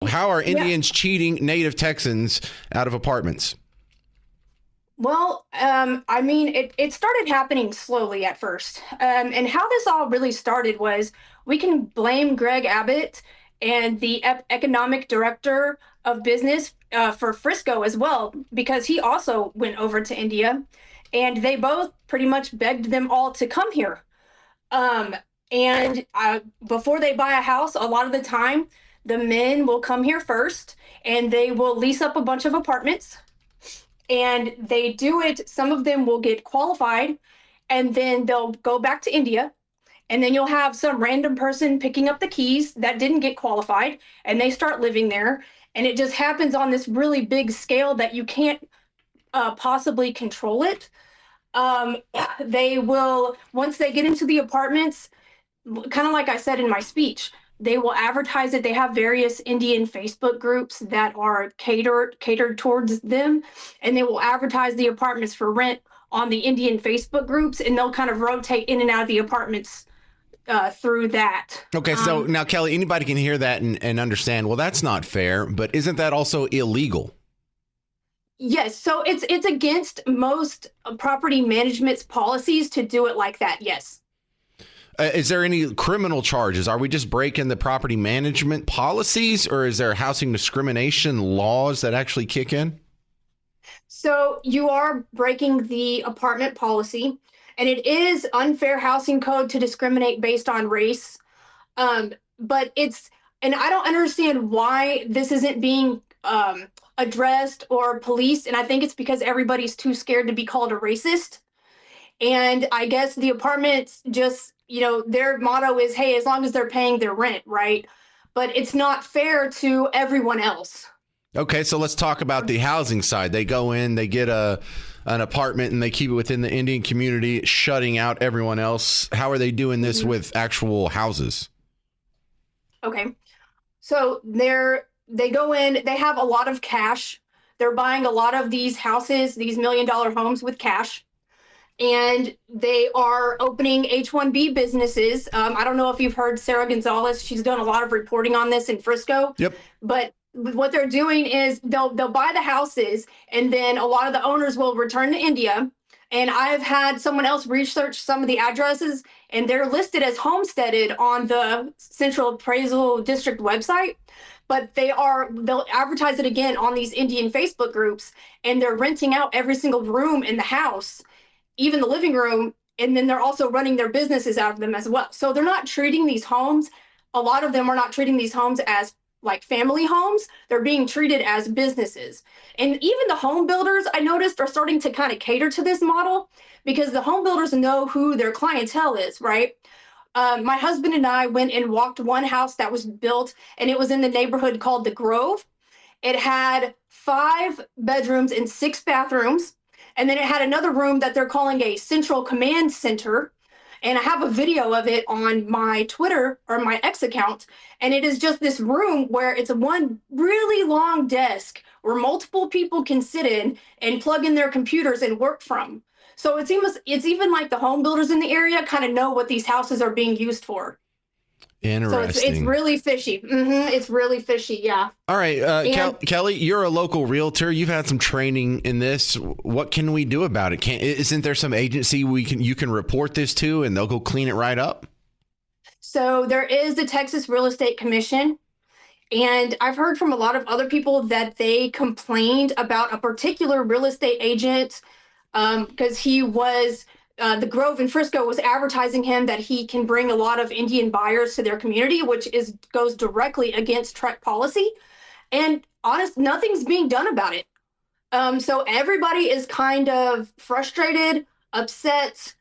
how are Indians cheating native Texans out of apartments? Well, I mean, it started happening slowly at first. And how this all really started was we can blame Greg Abbott and the economic director of business for Frisco as well, because he also went over to India and they both pretty much begged them all to come here. Um, and before they buy a house, a lot of the time, the men will come here first and they will lease up a bunch of apartments and they do it. Some of them will get qualified and then they'll go back to India. And then you'll have some random person picking up the keys that didn't get qualified and they start living there. And it just happens on this really big scale that you can't possibly control it. Um, they will, once they get into the apartments, kind of like I said in my speech, they will advertise it. They have various Indian Facebook groups that are catered towards them, and they will advertise the apartments for rent on the Indian Facebook groups, and they'll kind of rotate in and out of the apartments through that. Okay, so now, Kelly, anybody can hear that and understand, well, that's not fair, but isn't that also illegal? Yes, so it's against most property management's policies to do it like that, yes. Is there any criminal charges? Are we just breaking the property management policies, or is there housing discrimination laws that actually kick in? So you are breaking the apartment policy, and it is unfair housing code to discriminate based on race. But and I don't understand why this isn't being addressed or policed. And I think it's because everybody's too scared to be called a racist. And I guess the apartments just, their motto is, hey, as long as they're paying their rent, right? But it's not fair to everyone else. Okay, so let's talk about the housing side. They go in, they get an apartment, and they keep it within the Indian community, shutting out everyone else. How are they doing this with actual houses? Okay, so they go in, they have a lot of cash. They're buying a lot of these houses, these $1 million homes with cash. And they are opening H-1B businesses. I don't know if you've heard Sarah Gonzalez. She's done a lot of reporting on this in Frisco. Yep. But what they're doing is they'll buy the houses, and then a lot of the owners will return to India. And I've had someone else research some of the addresses, and they're listed as homesteaded on the Central Appraisal District website. But they'll advertise it again on these Indian Facebook groups, and they're renting out every single room in the house, even the living room, and then they're also running their businesses out of them as well. So they're not treating these homes, a lot of them are not treating these homes as like family homes. They're being treated as businesses. And even the home builders, I noticed, are starting to kind of cater to this model because the home builders know who their clientele is, right? My husband and I went and walked one house that was built, and it was in the neighborhood called The Grove. It had 5 bedrooms and 6 bathrooms. And then it had another room that they're calling a central command center. And I have a video of it on my Twitter or my X account. And it is just this room where it's one really long desk where multiple people can sit in and plug in their computers and work from. So it's even like the home builders in the area kind of know what these houses are being used for. Interesting. So it's really fishy. It's really fishy. Yeah. All right. Kelly, you're a local realtor. You've had some training in this. What can we do about it? Isn't there some agency you can report this to and they'll go clean it right up? So there is the Texas Real Estate Commission. And I've heard from a lot of other people that they complained about a particular real estate agent because he was the Grove in Frisco was advertising him that he can bring a lot of Indian buyers to their community, which goes directly against TREC policy. And nothing's being done about it. So everybody is kind of frustrated, upset,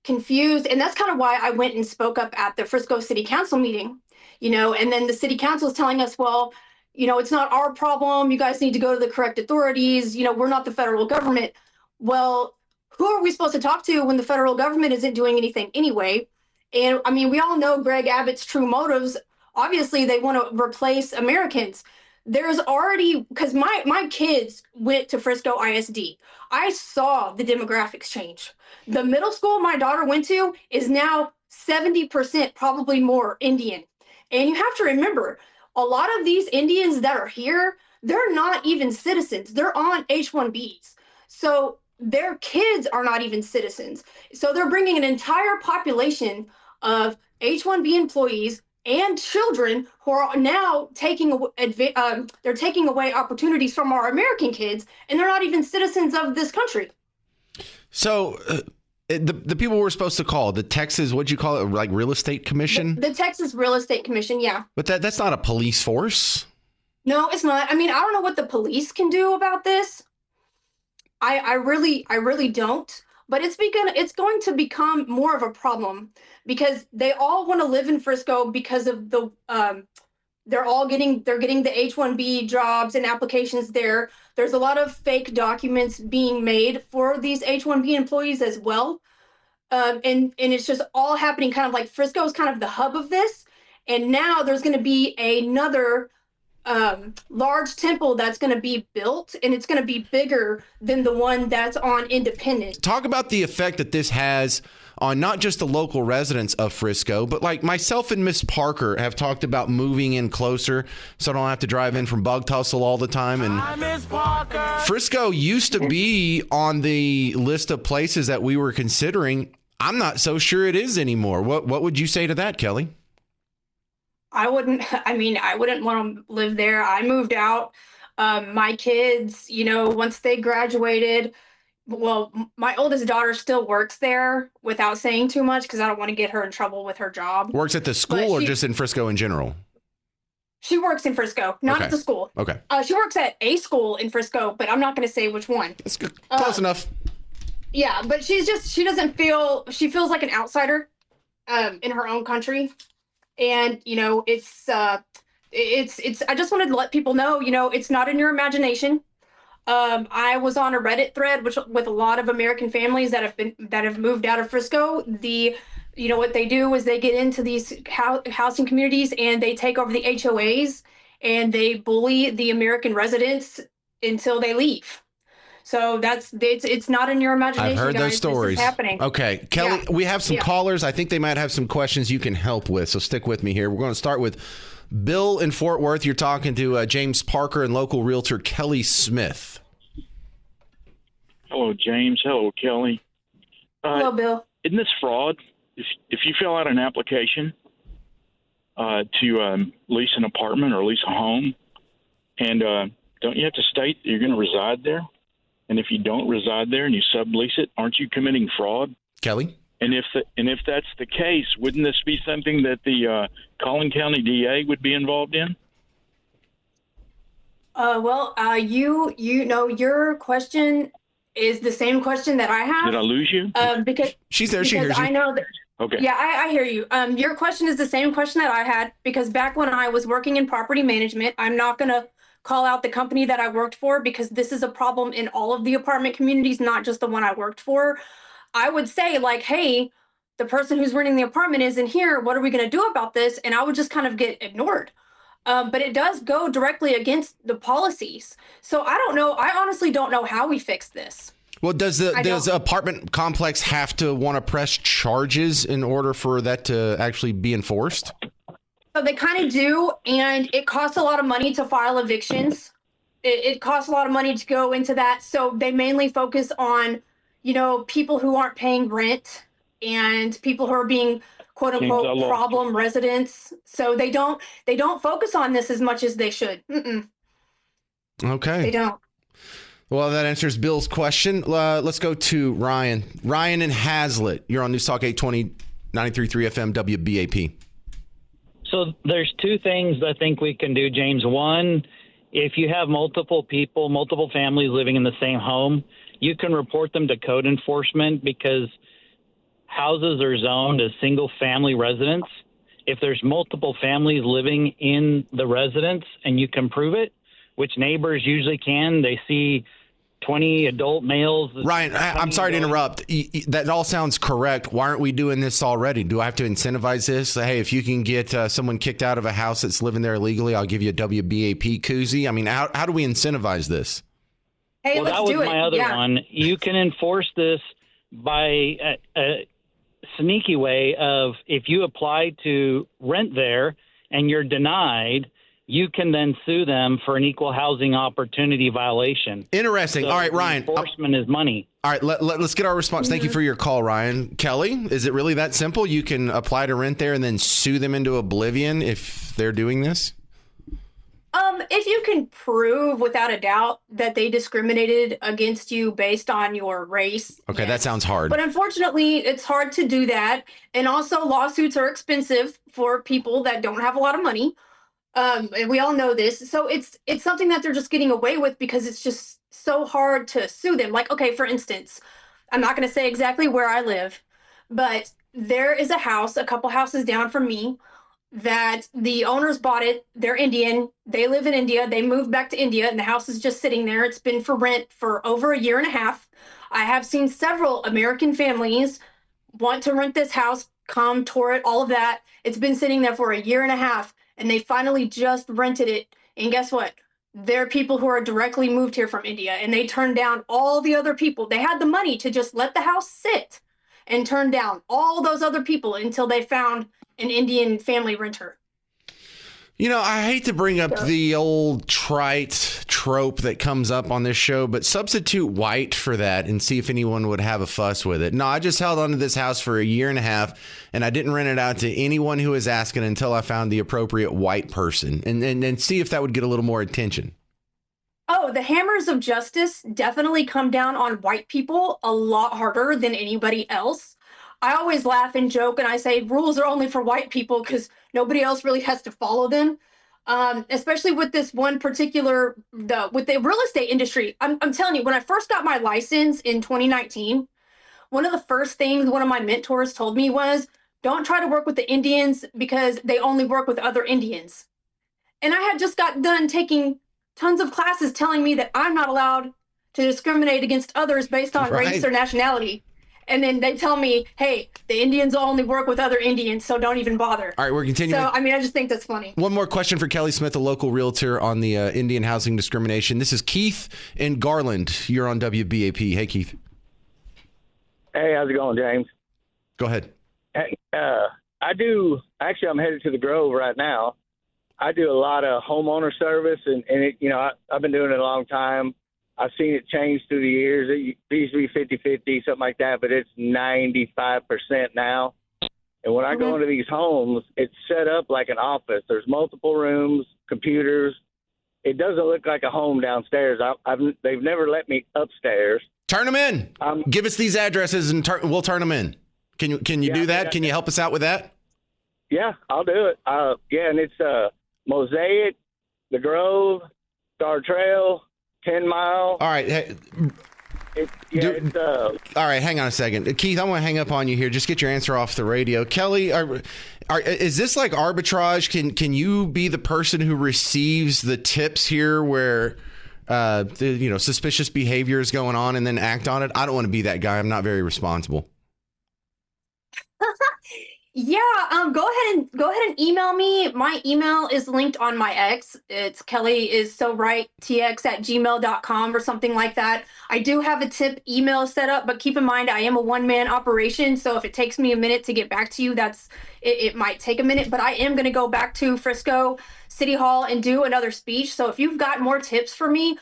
confused. And that's kind of why I went and spoke up at the Frisco City Council meeting, and then the city council is telling us, well, it's not our problem. You guys need to go to the correct authorities. We're not the federal government. Well, who are we supposed to talk to when the federal government isn't doing anything anyway? And I mean, we all know Greg Abbott's true motives. Obviously, they want to replace Americans. There's already, because my kids went to Frisco ISD. I saw the demographics change. The middle school my daughter went to is now 70%, probably more Indian. And you have to remember, a lot of these Indians that are here, they're not even citizens. They're on H-1Bs. So their kids are not even citizens. So they're bringing an entire population of H-1B employees and children who are now they're taking away opportunities from our American kids, and they're not even citizens of this country. So the people we're supposed to call, the Texas, what'd you call it, like real estate commission? The Texas Real Estate Commission, yeah. But that's not a police force. No, it's not. I mean, I don't know what the police can do about this. I really don't. But it's going to become more of a problem because they all want to live in Frisco because of they're getting the H-1B jobs and applications there. There's a lot of fake documents being made for these H-1B employees as well. And it's just all happening kind of like Frisco is kind of the hub of this. And now there's going to be another large temple that's going to be built, and it's going to be bigger than the one that's on Independence. Talk about the effect that this has on not just the local residents of Frisco, but like myself and Miss Parker have talked about moving in closer so I don't have to drive in from Bug Tussle all the time. And Frisco used to be on the list of places that we were considering. I'm not so sure it is anymore. What would you say to that, Kelly? I wouldn't want to live there. I moved out. My kids, once they graduated, well, my oldest daughter still works there without saying too much because I don't want to get her in trouble with her job. Works at the school or just in Frisco in general? She works in Frisco, not at the school. Okay. She works at a school in Frisco, but I'm not going to say which one. That's good. Close enough. Yeah, but she feels like an outsider in her own country. And, I just wanted to let people know, it's not in your imagination. I was on a Reddit thread, with a lot of American families that have moved out of Frisco. What they do is they get into these housing communities and they take over the HOAs and they bully the American residents until they leave. So it's not in your imagination. I've heard guys. those stories. This is happening. Okay, Kelly, we have some callers. I think they might have some questions you can help with. So stick with me here. We're going to start with Bill in Fort Worth. You're talking to James Parker and local realtor Kelly Smith. Hello, James. Hello, Kelly. Hello, Bill. Isn't this fraud? If you fill out an application to lease an apartment or lease a home, and don't you have to state that you're going to reside there? And if you don't reside there and you sublease it, aren't you committing fraud? Kelly? And if that's the case, wouldn't this be something that the Collin County DA would be involved in? Your question is the same question that I have. Did I lose you? Because she's there. She hears you. I know that. Okay. Yeah, I hear you. Your question is the same question that I had, because back when I was working in property management, I'm not going to call out the company that I worked for because this is a problem in all of the apartment communities, not just the one I worked for. I would say hey, the person who's renting the apartment isn't here. What are we going to do about this? And I would just kind of get ignored. But it does go directly against the policies. So I don't know. I honestly don't know how we fix this. Well, does the apartment complex have to want to press charges in order for that to actually be enforced? So they kind of do, and it costs a lot of money to file evictions. It costs a lot of money to go into that. So they mainly focus on, people who aren't paying rent and people who are being quote unquote problem residents. So they don't focus on this as much as they should. Okay. They don't. Well, that answers Bill's question. Let's go to Ryan. Ryan in Hazlet. You're on News Talk 820, 93.3 FM, WBAP. So there's two things I think we can do, James. One, if you have multiple families living in the same home, you can report them to code enforcement because houses are zoned as single-family residence. If there's multiple families living in the residence and you can prove it, which neighbors usually can, they see 20 adult males. Ryan, I'm sorry to interrupt. That all sounds correct. Why aren't we doing this already? Do I have to incentivize this? Hey, if you can get someone kicked out of a house that's living there illegally, I'll give you a WBAP koozie. I mean, how do we incentivize this? Hey, well, that was my other one. You can enforce this by a sneaky way of if you apply to rent there and you're denied, you can then sue them for an equal housing opportunity violation. Interesting. So All right, Ryan. Enforcement is money. All right, let's get our response. Thank you for your call, Ryan. Kelly, is it really that simple? You can apply to rent there and then sue them into oblivion if they're doing this? If you can prove without a doubt that they discriminated against you based on your race. Okay, yes. That sounds hard. But unfortunately, it's hard to do that. And also lawsuits are expensive for people that don't have a lot of money. And we all know this. So it's something that they're just getting away with because it's just so hard to sue them. Like, okay, for instance, I'm not going to say exactly where I live, but there is a house, a couple houses down from me, that the owners bought it. They're Indian. They live in India. They moved back to India, and the house is just sitting there. It's been for rent for over a year and a half. I have seen several American families want to rent this house, come, tour it, all of that. It's been sitting there for a year and a half, and they finally just rented it. And guess what? They're people who are directly moved here from India, and they turned down all the other people. They had the money to just let the house sit and turn down all those other people until they found an Indian family renter. You know, I hate to bring up the old trite trope that comes up on this show, but substitute white for that and see if anyone would have a fuss with it. No, I just held onto this house for a year and a half, and I didn't rent it out to anyone who was asking until I found the appropriate white person and see if that would get a little more attention. Oh, the hammers of justice definitely come down on white people a lot harder than anybody else. I always laugh and joke and I say rules are only for white people because nobody else really has to follow them. Especially with this one particular, with the real estate industry. I'm telling you, when I first got my license in 2019, one of the first things one of my mentors told me was, don't try to work with the Indians because they only work with other Indians. And I had just got done taking tons of classes telling me that I'm not allowed to discriminate against others based on race or nationality. And then they tell me, hey, the Indians only work with other Indians, so don't even bother. All right, we're continuing. So, I mean, I just think that's funny. One more question for Kelly Smith, a local realtor on the Indian housing discrimination. This is Keith in Garland. You're on WBAP. Hey, Keith. Hey, how's it going, James? Go ahead. Hey, actually, I'm headed to the Grove right now. I do a lot of homeowner service, and I've been doing it a long time. I've seen it change through the years. It used to be 50-50, something like that, but it's 95% now. And when I go into these homes, it's set up like an office. There's multiple rooms, computers. It doesn't look like a home downstairs. They've never let me upstairs. Turn them in. Give us these addresses, and we'll turn them in. Can you do that? Can you help us out with that? Yeah, I'll do it. And it's Mosaic, the Grove, Star Trail, 10 Mile. All right. Hey, all right, hang on a second. Keith, I'm going to hang up on you here. Just get your answer off the radio. Kelly, is this like arbitrage? Can you be the person who receives the tips here where suspicious behavior is going on and then act on it? I don't want to be that guy. I'm not very responsible. Yeah, go ahead and email me. My email is linked on my X. It's kellyistoristtx@gmail.com or something like that. I do have a tip email set up, but keep in mind I am a one-man operation, so if it takes me a minute to get back to you, it might take a minute, but I am going to go back to Frisco City Hall and do another speech. So if you've got more tips for me,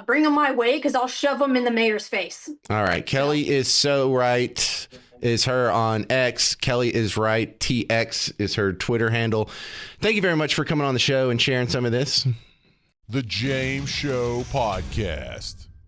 bring them my way because I'll shove them in the mayor's face. All right, Kelly is so right. Is her on X. Kelly is right. TX is her Twitter handle. Thank you very much for coming on the show and sharing some of this. The James Show Podcast.